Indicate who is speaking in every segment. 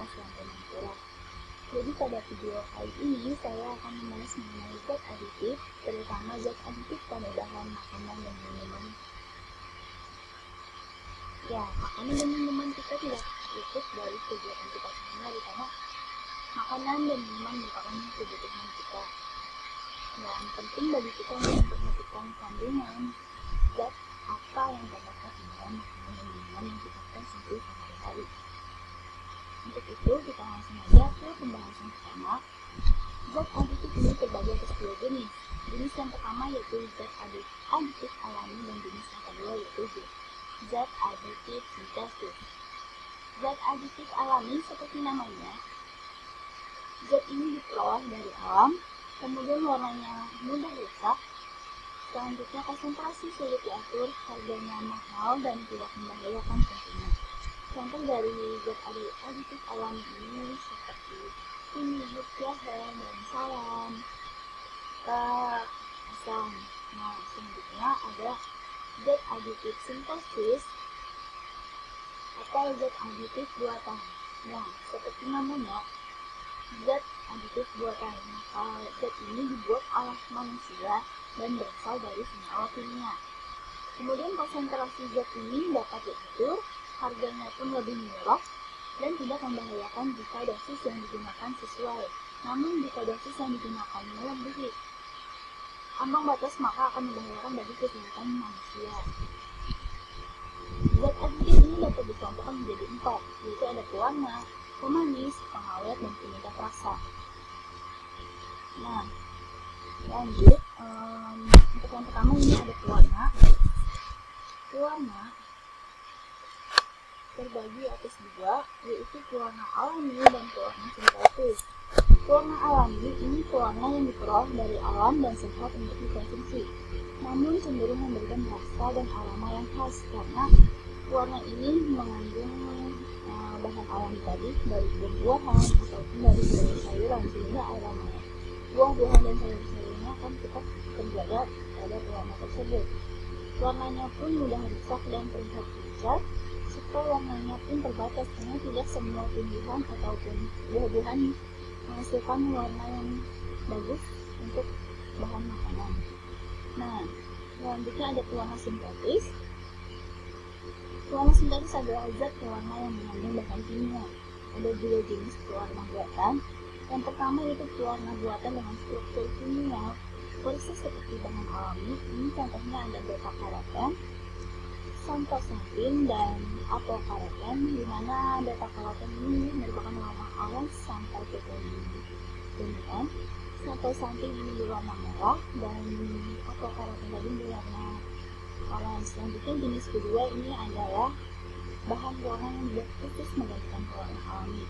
Speaker 1: atas lantai curah. Jadi pada video kali ini saya akan membahas mengenai zat aditif, terutama zat aditif pada bahan makanan dan minuman. Ya, makanan dan minuman kita tidak luput dari kegiatan kita sehari-hari karena makanan dan minuman merupakan kebutuhan kita. Dan penting bagi kita untuk memperhatikan kandungan zat apa yang terdapat di dalam makanan dan minuman yang kita konsumsi sehari-hari. Untuk itu kita langsung aja ke pembahasan pertama. Zat aditif ini terbagi atas dua jenis. Jenis yang pertama yaitu zat aditif alami dan jenis yang kedua yaitu zat aditif sintetis. Zat aditif alami seperti namanya, zat ini diperoleh dari alam, kemudian warnanya mudah rusak. Selanjutnya konsentrasi sulit diatur, harganya mahal dan tidak membahayakan tentunya. Contoh dari zat aditif alami ini seperti kunyit, jahe, dan salam, asam. Nah, selanjutnya ada zat aditif sintetis atau zat aditif buatan. Nah, seperti namanya, zat aditif buatan. Zat ini dibuat oleh manusia dan berasal dari senyawa kimia. Kemudian konsentrasi zat ini dapat diatur, harganya pun lebih murah dan tidak membahayakan jika dosis yang digunakan sesuai. Namun jika dosis yang digunakan melebihi ambang batas maka akan membahayakan bagi kesehatan manusia. Zat aditif ini dapat dikelompokkan menjadi 4, yaitu ada pewarna, pemanis, pengawet, dan penyedap rasa. Nah, lanjut untuk yang pertama ini ada pewarna. Pewarna terbagi atas dua, yaitu pewarna alami dan pewarna sintetis. Pewarna alami ini pewarna yang diperoleh dari alam dan sehat untuk dikonsumsi, namun cenderung memberikan rasa dan aroma yang khas karena pewarna ini mengandung bahan alami tadi dari buah-buahan ataupun dari sayur-sayuran, sehingga aroma buah-buahan dan sayur-sayurnya akan tetap terjaga pada pewarna tersebut. Warnanya pun mudah rusak dan terlihat pucat, serta warnanya pun terbatas karena tidak semua tumbuhan ataupun buah-buahan menghasilkan warna yang bagus untuk bahan makanan. Nah, selanjutnya ada pewarna sintetis. Pewarna sintetis adalah zat pewarna yang mengandung bahan kimia. Ada dua jenis pewarna buatan. Yang pertama yaitu pewarna buatan dengan struktur kimia persis seperti bahan alami. Ini contohnya ada beta-karoten, santosantin, dan apokaroten, di mana beta-karoten ini merupakan warna orange sampai ke kuning. Santosantin ini berwarna merah dan apokaroten tadi berwarna orange. Selanjutnya jenis kedua ini adalah bahan pewarna yang dibuat khusus menggantikan pewarna alami.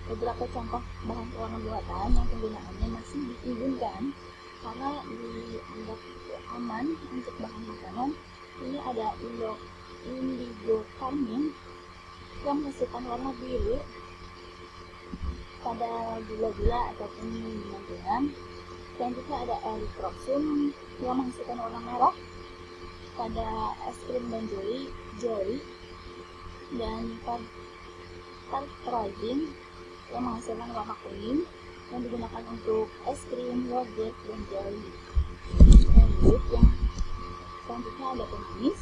Speaker 1: Beberapa contoh bahan pewarna buatan yang penggunaannya masih diizinkan karena dianggap aman untuk bahan makanan. Ini ada indigo carmine yang menghasilkan warna biru pada gula-gula ataupun minuman. Selanjutnya ada erythrosum yang menghasilkan warna merah pada es krim dan jelly, dan tartrazine yang menghasilkan warna kuning yang digunakan untuk es krim, yogurt, dan jelly. Lanjut, yang selanjutnya ada pemanis.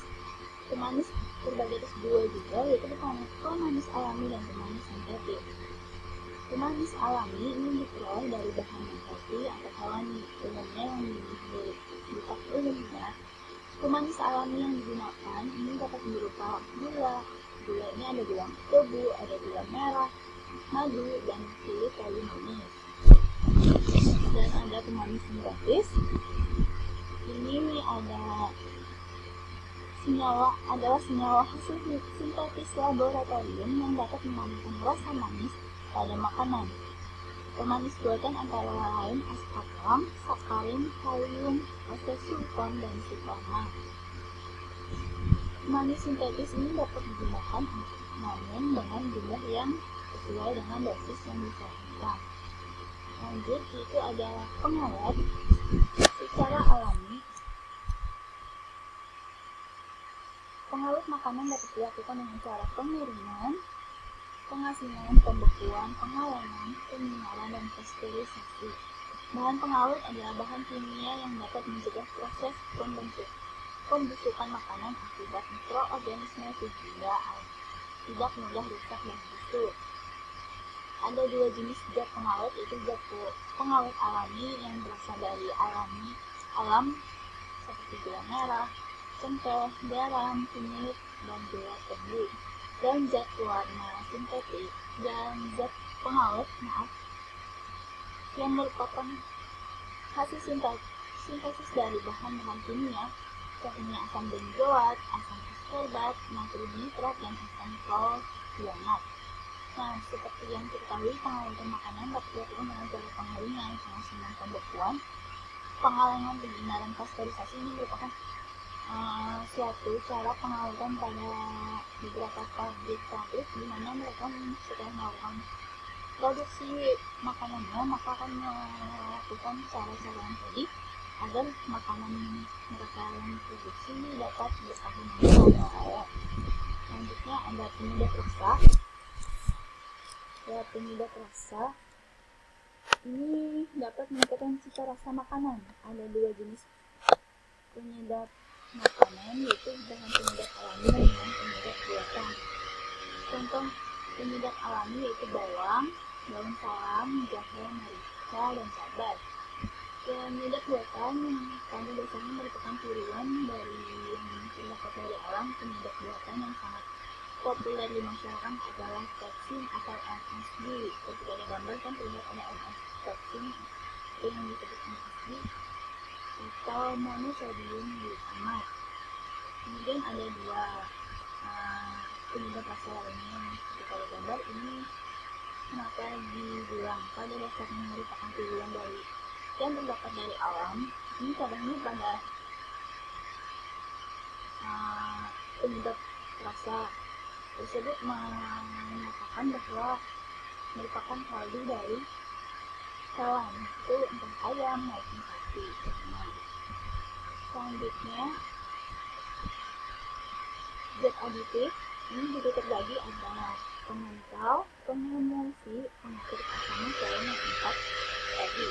Speaker 1: Pemanis terbagi atas dua juga, yaitu pemanis alami dan pemanis sintetis. Pemanis alami ini diperoleh dari bahan yang healthy atau hewani, umumnya yang umumnya. Pemanis alami yang digunakan ini dapat berupa gula. Gula ini ada gula tebu, ada gula merah, madu, dan kulit kayu manis. Dan ada pemanis sintetis. Ini adalah senyawa hasil sintetis laboratorium yang dapat memaniskan rasa manis pada makanan. Pemanis buatan antara lain aspartam, sakarin, kalium, asesulfam, dan sulfama. Pemanis sintetis ini dapat digunakan namun dengan jumlah yang sesuai dengan dosis yang disarankan. Lanjut, itu adalah pengawet. Secara alami, pengawet makanan dapat dilakukan dengan cara pengeringan, pengasinan, pembekuan, pengawettan, penyinaran, dan pasteurisasi. Bahan pengawet adalah bahan kimia yang dapat mencegah proses pembusukan makanan akibat mikroorganisme sehingga tidak mudah rusak dan busuk. Ada dua jenis zat pengawet, yaitu zat pengawet alami yang berasal dari alam seperti gula merah, cengkeh, garam, kunyit, dan gula tebu, dan zat pewarna sintetik dan zat pengawet yang merupakan hasil sintesis dari bahan-bahan kimia, contohnya asam benzoat, asam askorbat, natrium nitrat, dan asam propanat. Nah, seperti yang kita ketahui, pengawetan makanan dapat dilakukan dengan cara pengeringan, pengasinan, pembekuan, pengalengan, penyinaran, pasteurisasi. Ini merupakan suatu cara pengawetan pada beberapa pabrik di mana mereka setelah melakukan produksi makanannya, maka akan melakukan cara-cara yang tadi agar makanan mereka yang produksi dapat bertahan lama awet. Selanjutnya ada penyedap rasa. Penyedap rasa ini dapat meningkatkan cita rasa makanan. Ada dua jenis penyedap makanan, yaitu bahan penyedap alami dan bahan penyedap buatan. Contoh penyedap alami yaitu bawang, daun salam, jahe, merica, dan cabai. Penyedap buatan yang pada dasarnya merupakan tiruan dari yang terdapat dari alam. Penyedap buatan yang sangat populer di masyarakat adalah toksin atau MSG. Ketika ada gambar kan terlihat ada toksin yang disebut MSG atau monosodium glutamate. Kemudian ada dua penyedap rasa lainnya yang ketika ada gambar ini kenapa dibilang pada dasarnya merupakan tiruan dari yang terdapat dari alam. Ini kadangnya pada penyedap rasa tersebut mengatakan bahwa merupakan kaldu dari hewan, itu entah ayam maupun sapi. Nah, selanjutnya zat aditif ini juga terbagi ada pengental, pengemulsi, pengatur keasaman, dan yang keempat tadi.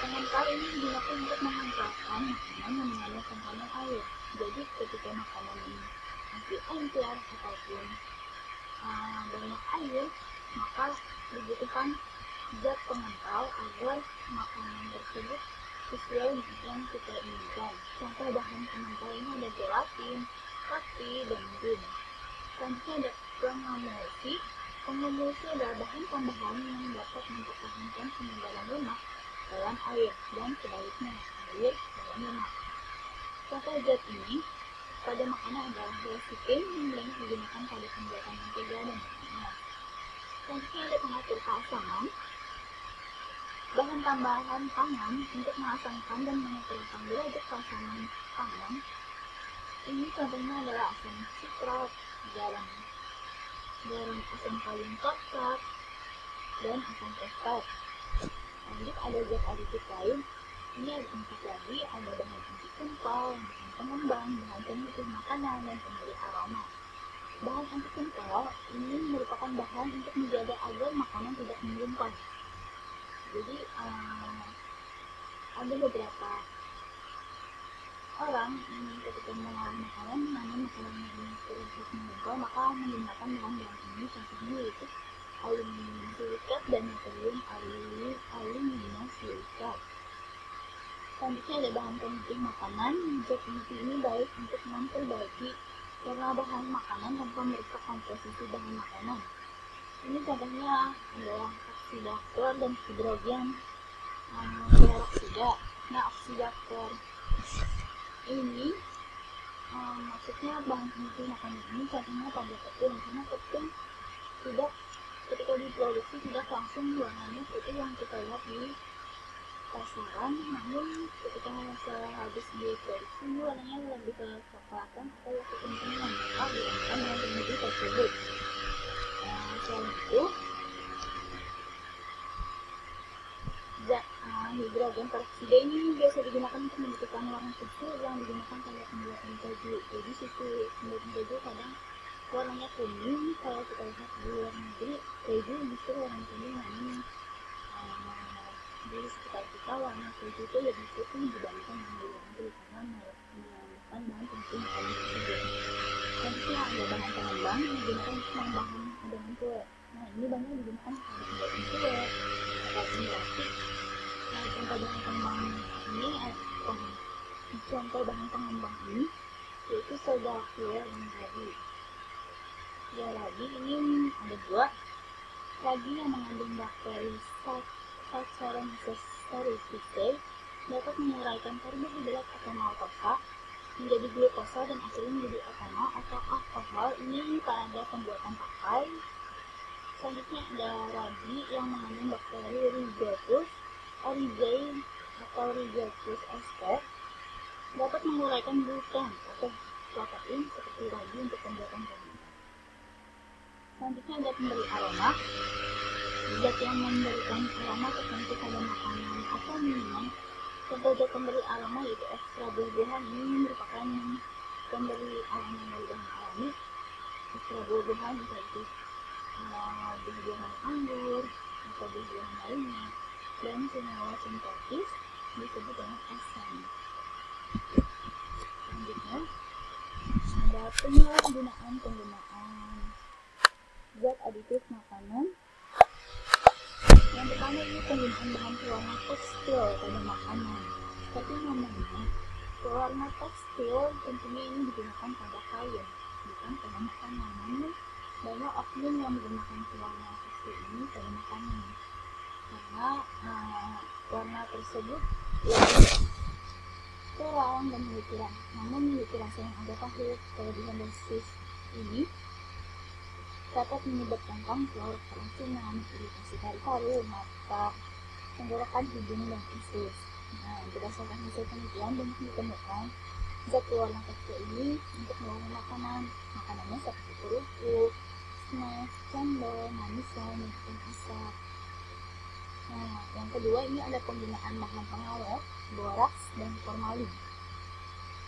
Speaker 1: Pengental ini digunakan untuk mengentalkan makanan yang mengandung komponen air. Jadi ketika makanan ini masih encer ataupun banyak air, maka dibutuhkan zat pengental agar makanan tersebut sesuai yang kita inginkan. Contoh bahan pengental ini ada gelatin, roti, dan gum. Selanjutnya ada pengemulsi. Pengemulsi adalah bahan tambahan yang dapat mempertahankan kelembaban lemak dalam air dan sebaliknya air dalam lemak. Contoh zat ini pada makanan adalah lecithin yang banyak digunakan pada pembuatan mentega dan lainnya. Selanjutnya ada pengatur keasaman. Bahan tambahan pangan untuk mengasamkan dan menetralkan derajat keasaman pangan. Ini contohnya adalah asam sitrat, garam asam kalium klorkat, dan asam fosfat. Lanjut ada zat aditif lain. Ini ada 4 lagi, ada bahan anti kempal, bahan pengembang, bahan penyusun makanan, dan pemberi aroma. Bahan anti kempal ini merupakan bahan untuk menjaga agar makanan tidak menggumpal. Jadi ada beberapa orang ini ketika mengolah makanan, namun makanan ini terus menggumpal, maka menggunakan bahan-bahan ini, contohnya yaitu aluminium silikat dan natrium aluminium silikat. Selanjutnya ada bahan penguji makanan. Zat penguji ini baik untuk memperbaiki warna bahan makanan tanpa merusak komposisi bahan makanan. Ini contohnya adalah oksidator dan hidrogen peroksida. Nah, oksidator ini maksudnya bahan penguji makanan ini contohnya pada tepung, karena tepung tidak ketika diproduksi tidak langsung warnanya putih yang kita lihat di pasaran, namun ketika habis diproduksi warnanya lebih ke kecoklatan atau kekuningan, maka digunakan dengan penguji tersebut. Selain itu, zat hidrogen peroksida ini biasa digunakan untuk menentukan warna susu yang digunakan pada pembuatan keju. Jadi susu pembuatan keju kadang warnanya kuning. Kalau kita lihat di luar negeri, keju justru warna kuning, namun di sekitar kita warna keju itu lebih putih dibandingkan yang di luar negeri karena menggunakan bahan penting makanan tersebut. Selanjutnya ada bahan pengembang yang digunakan untuk bahan adonan kue. Nah, ini banyak digunakan pada pembuatan kue atau plastik. Nah, contoh bahan pengembang ini yaitu soda kue dan ragi. Ya, ragi ini ada dua. Ragi yang mengandung bakteri Saccharomyces cerevisiae dapat menguraikan karbohidrat atau maltosa menjadi glukosa dan akhirnya menjadi etanol atau alkohol. Ini pada pembuatan pakai. Selanjutnya ada ragi yang mengandung bakteri Rhizotus aureus atau Rhizotus sp dapat menguraikan gluten atau protein seperti ragi untuk pembuatan ragi. Selanjutnya ada pemberi aroma. Zat yang memberikan aroma tertentu pada makanan atau minuman. Contoh zat pemberi aroma yaitu ekstra buah-buahan. Ini merupakan pemberi aroma dari bahan alami. Ekstra buah-buahan seperti buah-buahan anggur atau buah-buahan lainnya, dan senyawa sintetis disebut dengan esen. Selanjutnya ada penyalahgunaan zat aditif makanan. Yang pertama ini penggunaan bahan pewarna tekstil pada makanan. Seperti namanya, pewarna tekstil tentunya ini digunakan pada kain, bukan pada makanan. Namun banyak oknum yang menggunakan pewarna tekstil ini pada makanan karena warna tersebut terang dan memiliki rasa yang agak pahit. Kelebihan dosis ini dapat menyebabkan kanker, keracunan, iritasi paru-paru, mata, tenggorokan, hidung, dan usus. Nah, berdasarkan hasil penelitian banyak ditemukan zat pewarna tekstil ini untuk mewarnai makanannya seperti kerupuk, snack, cendol, manisan, dan asap. Nah, yang kedua ini ada penggunaan bahan pengawet, boraks, dan formalin.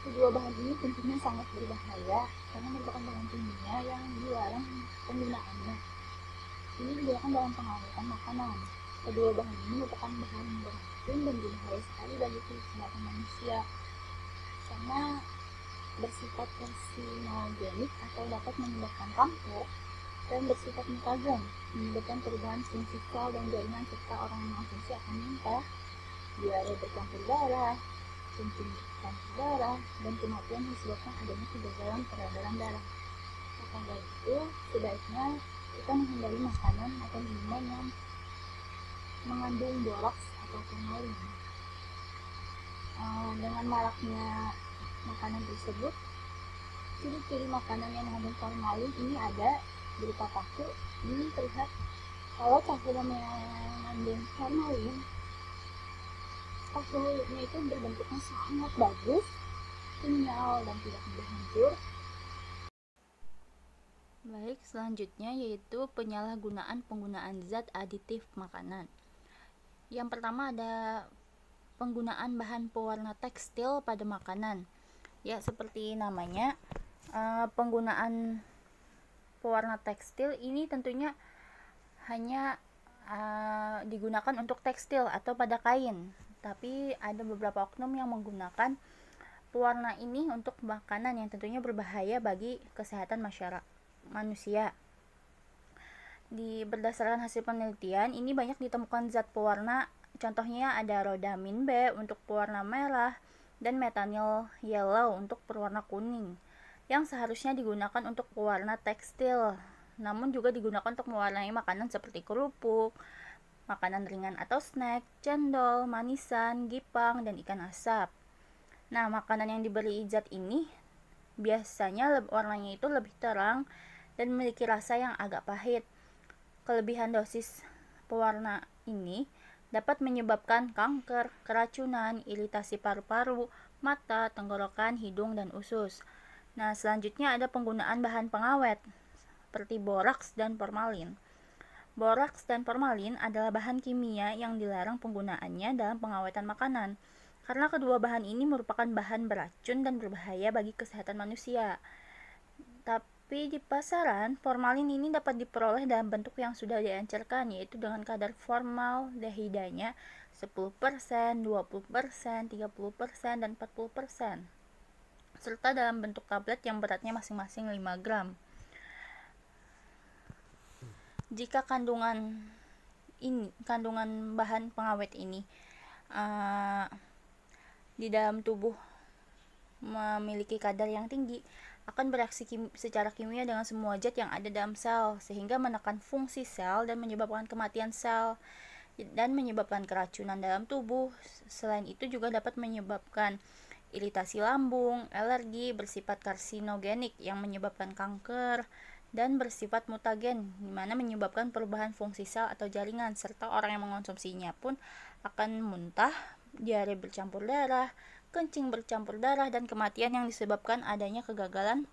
Speaker 1: Kedua bahan ini tentunya sangat berbahaya karena merupakan bahan kimia yang dilarang penggunaannya. Ini digunakan dalam pengawetan makanan. Kedua bahan ini merupakan bahan beracun dan berbahaya sekali bagi kesehatan manusia karena bersifat karsinogenik atau dapat menyebabkan kanker, dan bersifat mutagen, menyebabkan perubahan fungsi sel dan jaringan serta orang yang mengonsumsi akan muntah, diare bercampur darah, kencing bercampur darah, dan kematian disebabkan adanya kegagalan peredaran darah. Maka dari itu, sebaiknya kita menghindari makanan atau minuman yang mengandung boraks atau formalin. Dengan maraknya makanan tersebut, ciri-ciri makanan yang mengandung formalin ini ada berupa tahu. Ini terlihat kalau tahu mengandung formalin, tahunya itu berbentuknya sangat bagus, kenyal, dan tidak mudah hancur. Baik, selanjutnya yaitu penyalahgunaan penggunaan zat aditif makanan. Yang pertama ada penggunaan bahan pewarna tekstil pada makanan. Ya, seperti namanya, penggunaan pewarna tekstil ini tentunya hanya digunakan untuk tekstil atau pada kain. Tapi ada beberapa oknum yang menggunakan pewarna ini untuk makanan yang tentunya berbahaya bagi kesehatan manusia. Berdasarkan hasil penelitian, ini banyak ditemukan zat pewarna. Contohnya ada rhodamin B untuk pewarna merah dan methyl yellow untuk pewarna kuning, yang seharusnya digunakan untuk pewarna tekstil, namun juga digunakan untuk mewarnai makanan seperti kerupuk, makanan ringan atau snack, cendol, manisan, gipang, dan ikan asap. Nah, makanan yang diberi zat ini biasanya warnanya itu lebih terang dan memiliki rasa yang agak pahit. Kelebihan dosis pewarna ini dapat menyebabkan kanker, keracunan, iritasi paru-paru, mata, tenggorokan, hidung, dan usus. Nah, selanjutnya ada penggunaan bahan pengawet seperti boraks dan formalin. Boraks dan formalin adalah bahan kimia yang dilarang penggunaannya dalam pengawetan makanan karena kedua bahan ini merupakan bahan beracun dan berbahaya bagi kesehatan manusia.
Speaker 2: Tapi di pasaran, formalin ini dapat diperoleh dalam bentuk yang sudah diencerkan, yaitu dengan kadar formaldehidanya 10%, 20%, 30%, dan 40%, serta dalam bentuk tablet yang beratnya masing-masing 5 gram. Jika kandungan bahan pengawet ini di dalam tubuh memiliki kadar yang tinggi, akan bereaksi secara kimia dengan semua zat yang ada dalam sel, sehingga menekan fungsi sel dan menyebabkan kematian sel dan menyebabkan keracunan dalam tubuh. Selain itu juga dapat menyebabkan iritasi lambung, alergi, bersifat karsinogenik yang menyebabkan kanker, dan bersifat mutagen, di mana menyebabkan perubahan fungsi sel atau jaringan, serta orang yang mengonsumsinya pun akan muntah, diare bercampur darah, kencing bercampur darah, dan kematian yang disebabkan adanya kegagalan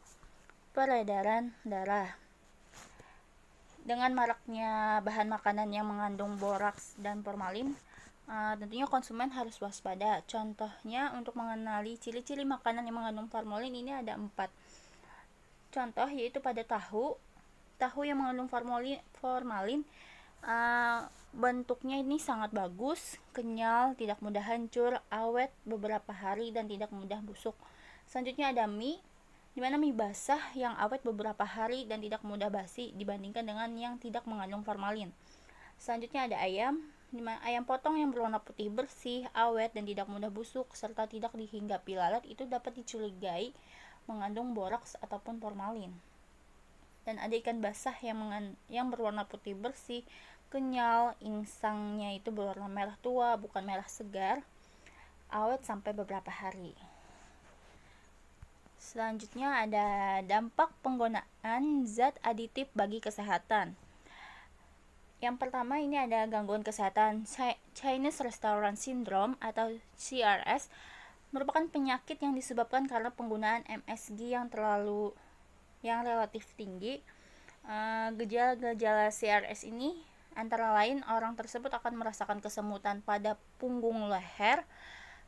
Speaker 2: peredaran darah. Dengan maraknya bahan makanan yang mengandung boraks dan formalin, tentunya konsumen harus waspada. Contohnya, untuk mengenali ciri-ciri makanan yang mengandung formalin ini ada 4 contoh, yaitu pada tahu yang mengandung formalin bentuknya ini sangat bagus, kenyal, tidak mudah hancur, awet beberapa hari, dan tidak mudah busuk. Selanjutnya ada mie, di mana mie basah yang awet beberapa hari dan tidak mudah basi dibandingkan dengan yang tidak mengandung formalin. Selanjutnya ada ayam, di mana ayam potong yang berwarna putih bersih, awet, dan tidak mudah busuk, serta tidak dihinggapi lalat, itu dapat dicurigai mengandung boraks ataupun formalin. Dan ada ikan basah yang berwarna putih bersih, kenyal, insangnya itu berwarna merah tua, bukan merah segar, awet sampai beberapa hari. Selanjutnya ada dampak penggunaan zat aditif bagi kesehatan. Yang pertama, ini ada gangguan kesehatan. Chinese Restaurant Syndrome atau CRS merupakan penyakit yang disebabkan karena penggunaan MSG yang relatif tinggi. Gejala-gejala CRS ini antara lain orang tersebut akan merasakan kesemutan pada punggung leher,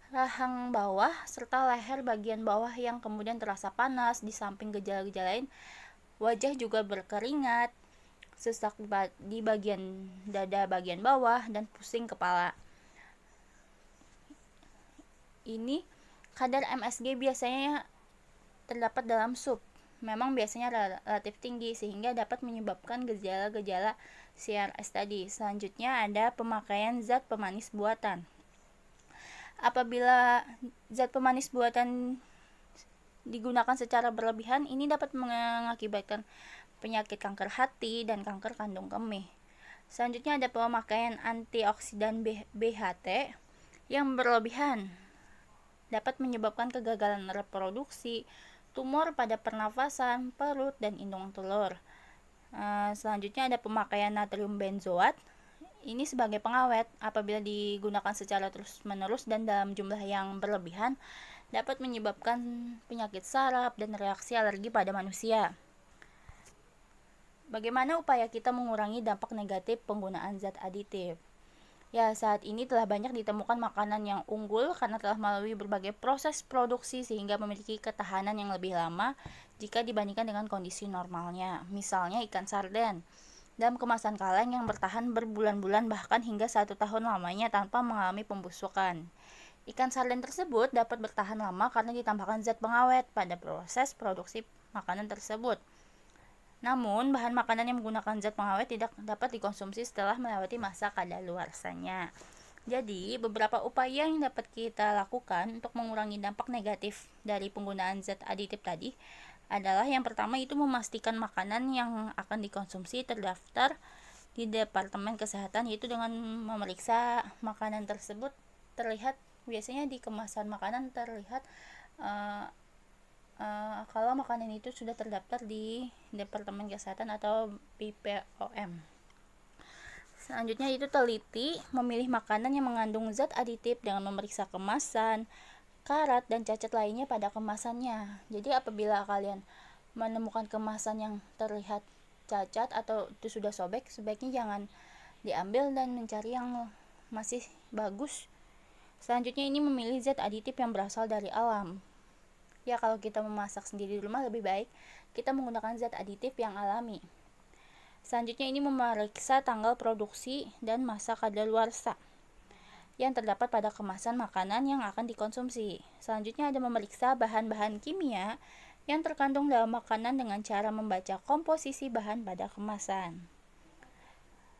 Speaker 2: rahang bawah, serta leher bagian bawah yang kemudian terasa panas. Di samping gejala-gejala lain, wajah juga berkeringat, sesak di bagian dada bagian bawah, dan pusing kepala. Ini kadar MSG biasanya terdapat dalam sup. Memang biasanya relatif tinggi sehingga dapat menyebabkan gejala-gejala CRS tadi. Selanjutnya ada pemakaian zat pemanis buatan. Apabila zat pemanis buatan digunakan secara berlebihan, ini dapat mengakibatkan penyakit kanker hati dan kanker kandung kemih. Selanjutnya ada pemakaian antioksidan BHT yang berlebihan, dapat menyebabkan kegagalan reproduksi, tumor pada pernafasan, perut, dan indung telur. Selanjutnya ada pemakaian natrium benzoat. Ini sebagai pengawet, apabila digunakan secara terus-menerus dan dalam jumlah yang berlebihan, dapat menyebabkan penyakit saraf dan reaksi alergi pada manusia. Bagaimana upaya kita mengurangi dampak negatif penggunaan zat aditif? Ya, saat ini telah banyak ditemukan makanan yang unggul karena telah melalui berbagai proses produksi sehingga memiliki ketahanan yang lebih lama jika dibandingkan dengan kondisi normalnya. Misalnya ikan sarden dalam kemasan kaleng yang bertahan berbulan-bulan bahkan hingga 1 tahun lamanya tanpa mengalami pembusukan. Ikan sarden tersebut dapat bertahan lama karena ditambahkan zat pengawet pada proses produksi makanan tersebut. Namun, bahan makanan yang menggunakan zat pengawet tidak dapat dikonsumsi setelah melewati masa kadaluarsanya. Jadi, beberapa upaya yang dapat kita lakukan untuk mengurangi dampak negatif dari penggunaan zat aditif tadi adalah yang pertama itu memastikan makanan yang akan dikonsumsi terdaftar di Departemen Kesehatan, yaitu dengan memeriksa makanan tersebut. Terlihat biasanya di kemasan makanan terlihat kalau makanan itu sudah terdaftar di Departemen Kesehatan atau BPOM. Selanjutnya itu teliti memilih makanan yang mengandung zat aditif dengan memeriksa kemasan, karat, dan cacat lainnya pada kemasannya. Jadi apabila kalian menemukan kemasan yang terlihat cacat atau itu sudah sobek, sebaiknya jangan diambil dan mencari yang masih bagus. Selanjutnya ini memilih zat aditif yang berasal dari alam. Ya, kalau kita memasak sendiri di rumah lebih baik kita menggunakan zat aditif yang alami. Selanjutnya ini memeriksa tanggal produksi dan masa kadaluarsa yang terdapat pada kemasan makanan yang akan dikonsumsi. Selanjutnya ada memeriksa bahan-bahan kimia yang terkandung dalam makanan dengan cara membaca komposisi bahan pada kemasan.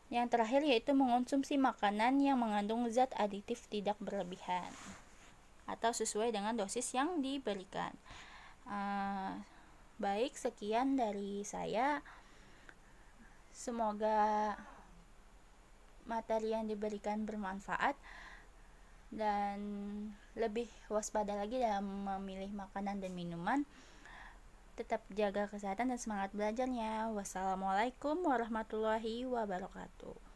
Speaker 2: Yang terakhir yaitu mengonsumsi makanan yang mengandung zat aditif tidak berlebihan atau sesuai dengan dosis yang diberikan. Baik, sekian dari saya. Semoga materi yang diberikan bermanfaat dan lebih waspada lagi dalam memilih makanan dan minuman. Tetap jaga kesehatan dan semangat belajarnya. Wassalamualaikum warahmatullahi wabarakatuh.